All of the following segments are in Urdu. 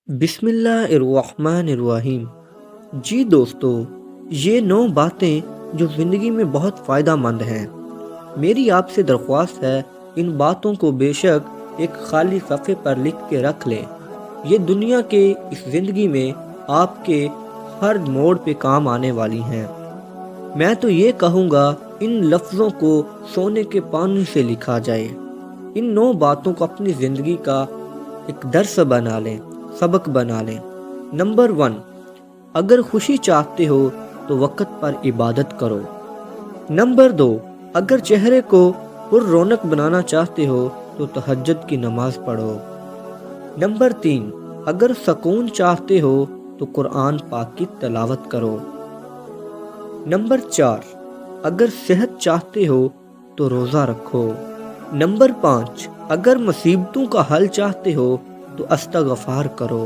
بسم اللہ الرحمن الرحیم۔ جی دوستو، یہ 9 باتیں جو زندگی میں بہت فائدہ مند ہیں، میری آپ سے درخواست ہے ان باتوں کو بے شک ایک خالی صفحے پر لکھ کے رکھ لیں۔ یہ دنیا کے اس زندگی میں آپ کے ہر موڑ پہ کام آنے والی ہیں۔ میں تو یہ کہوں گا ان لفظوں کو سونے کے پانی سے لکھا جائے۔ ان 9 باتوں کو اپنی زندگی کا ایک درس بنا لیں، سبق بنا لیں۔ نمبر 1، اگر خوشی چاہتے ہو تو وقت پر عبادت کرو۔ نمبر 2، اگر چہرے کو پر رونق بنانا چاہتے ہو تو تہجد کی نماز پڑھو۔ نمبر 3، اگر سکون چاہتے ہو تو قرآن پاک کی تلاوت کرو۔ نمبر 4، اگر صحت چاہتے ہو تو روزہ رکھو۔ نمبر 5، اگر مصیبتوں کا حل چاہتے ہو تو استغفار کرو۔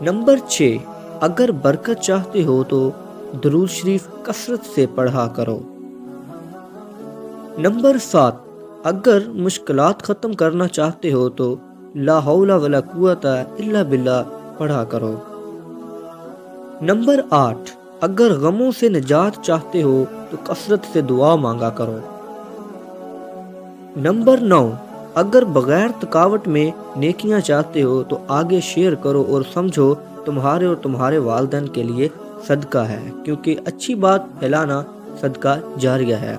نمبر 6، اگر برکت چاہتے ہو تو درود شریف کثرت سے پڑھا کرو۔ نمبر 7، اگر مشکلات ختم کرنا چاہتے ہو تو لا حول ولا قوت الا باللہ پڑھا کرو۔ نمبر 8، اگر غموں سے نجات چاہتے ہو تو کثرت سے دعا مانگا کرو۔ نمبر 9، اگر بغیر تھکاوٹ میں نیکیاں چاہتے ہو تو آگے شیئر کرو اور سمجھو تمہارے اور تمہارے والدین کے لیے صدقہ ہے، کیونکہ اچھی بات پھیلانا صدقہ جاریہ ہے۔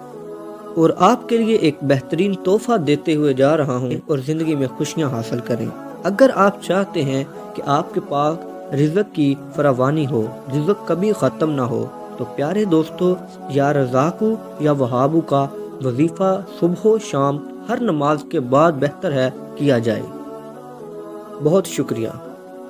اور آپ کے لیے ایک بہترین تحفہ دیتے ہوئے جا رہا ہوں اور زندگی میں خوشیاں حاصل کریں۔ اگر آپ چاہتے ہیں کہ آپ کے پاس رزق کی فراوانی ہو، رزق کبھی ختم نہ ہو، تو پیارے دوستو، یا رزاقو یا وہابو کا وظیفہ صبح و شام ہر نماز کے بعد بہتر ہے کیا جائے۔ بہت شکریہ۔